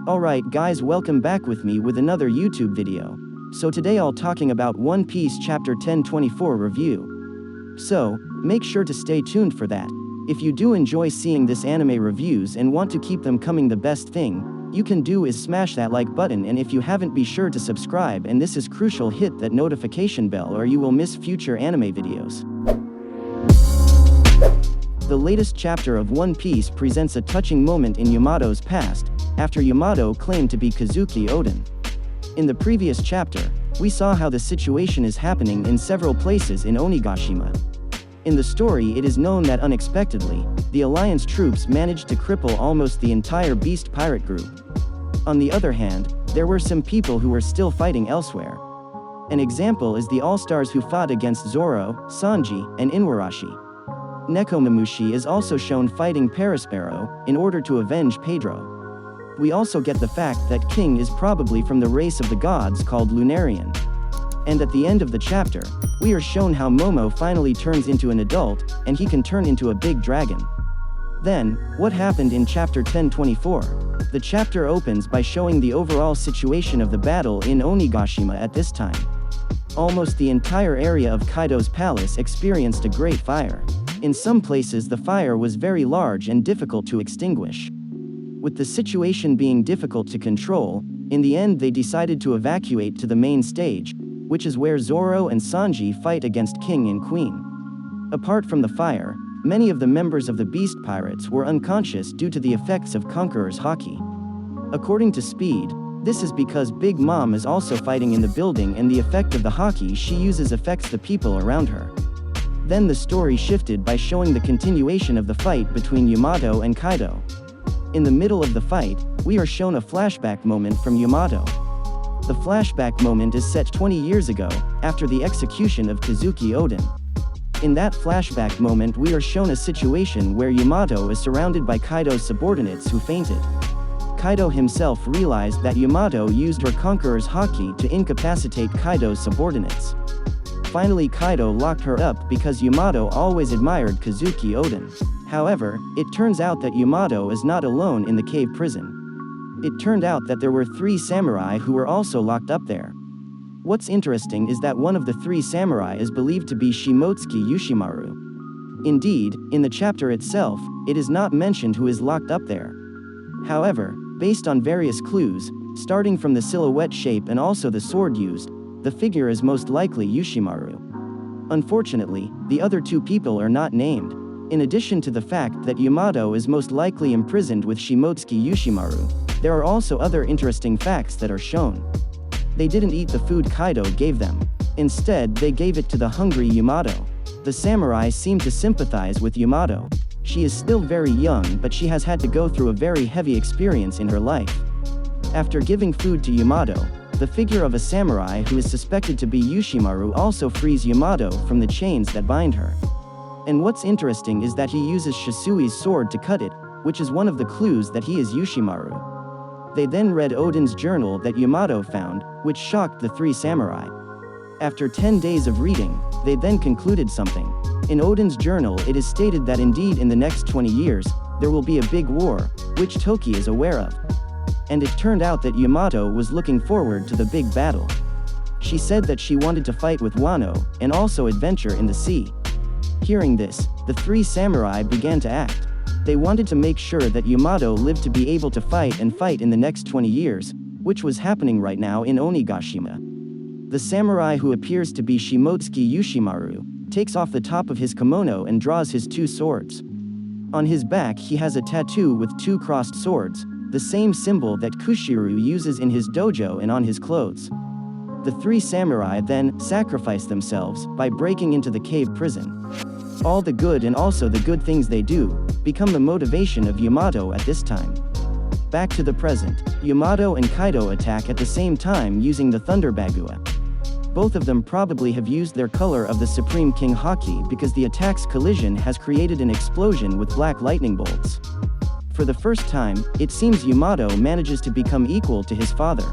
Alright guys, welcome back with me with another YouTube video. So today I'll talking about One Piece chapter 1024 review. So, make sure to stay tuned for that. If you do enjoy seeing this anime reviews and want to keep them coming, the best thing you can do is smash that like button, and if you haven't, be sure to subscribe, and this is crucial, hit that notification bell or you will miss future anime videos. The latest chapter of One Piece presents a touching moment in Yamato's past, after Yamato claimed to be Kazuki Oden. In the previous chapter, we saw how the situation is happening in several places in Onigashima. In the story, it is known that unexpectedly, the Alliance troops managed to cripple almost the entire Beast Pirate group. On the other hand, there were some people who were still fighting elsewhere. An example is the All-Stars who fought against Zoro, Sanji, and Inuarashi. Nekomamushi is also shown fighting Perospero in order to avenge Pedro. We also get the fact that King is probably from the race of the gods called Lunarian. And at the end of the chapter, we are shown how Momo finally turns into an adult, and he can turn into a big dragon. Then, what happened in chapter 1024? The chapter opens by showing the overall situation of the battle in Onigashima at this time. Almost the entire area of Kaido's palace experienced a great fire. In some places the fire was very large and difficult to extinguish. With the situation being difficult to control, in the end they decided to evacuate to the main stage, which is where Zoro and Sanji fight against King and Queen. Apart from the fire, many of the members of the Beast Pirates were unconscious due to the effects of Conqueror's Haki. According to Speed, this is because Big Mom is also fighting in the building, and the effect of the Haki she uses affects the people around her. Then the story shifted by showing the continuation of the fight between Yamato and Kaido. In the middle of the fight, we are shown a flashback moment from Yamato. The flashback moment is set 20 years ago, after the execution of Kazuki Oden. In that flashback moment we are shown a situation where Yamato is surrounded by Kaido's subordinates who fainted. Kaido himself realized that Yamato used her Conqueror's Haki to incapacitate Kaido's subordinates. Finally Kaido locked her up because Yamato always admired Kazuki Oden. However, it turns out that Yamato is not alone in the cave prison. It turned out that there were 3 samurai who were also locked up there. What's interesting is that one of the 3 samurai is believed to be Shimotsuki Yoshimaru. Indeed, in the chapter itself, it is not mentioned who is locked up there. However, based on various clues, starting from the silhouette shape and also the sword used, the figure is most likely Yoshimaru. Unfortunately, the other 2 people are not named. In addition to the fact that Yamato is most likely imprisoned with Shimotsuki Yoshimaru, there are also other interesting facts that are shown. They didn't eat the food Kaido gave them. Instead, they gave it to the hungry Yamato. The samurai seem to sympathize with Yamato. She is still very young, but she has had to go through a very heavy experience in her life. After giving food to Yamato, the figure of a samurai who is suspected to be Yoshimaru also frees Yamato from the chains that bind her. And what's interesting is that he uses Shisui's sword to cut it, which is one of the clues that he is Yoshimaru. They then read Oden's journal that Yamato found, which shocked the 3 samurai. After 10 days of reading, they then concluded something. In Oden's journal it is stated that indeed in the next 20 years, there will be a big war, which Toki is aware of. And it turned out that Yamato was looking forward to the big battle. She said that she wanted to fight with Wano, and also adventure in the sea. Hearing this, the 3 samurai began to act. They wanted to make sure that Yamato lived to be able to fight in the next 20 years, which was happening right now in Onigashima. The samurai who appears to be Shimotsuki Yoshimaru takes off the top of his kimono and draws his 2 swords. On his back he has a tattoo with 2 crossed swords, the same symbol that Kushiru uses in his dojo and on his clothes. The 3 samurai then sacrifice themselves by breaking into the cave prison. All the good and also the good things they do become the motivation of Yamato at this time. Back to the present, Yamato and Kaido attack at the same time using the Thunder Bagua. Both of them probably have used their color of the Supreme King Haki because the attack's collision has created an explosion with black lightning bolts. For the first time, it seems Yamato manages to become equal to his father.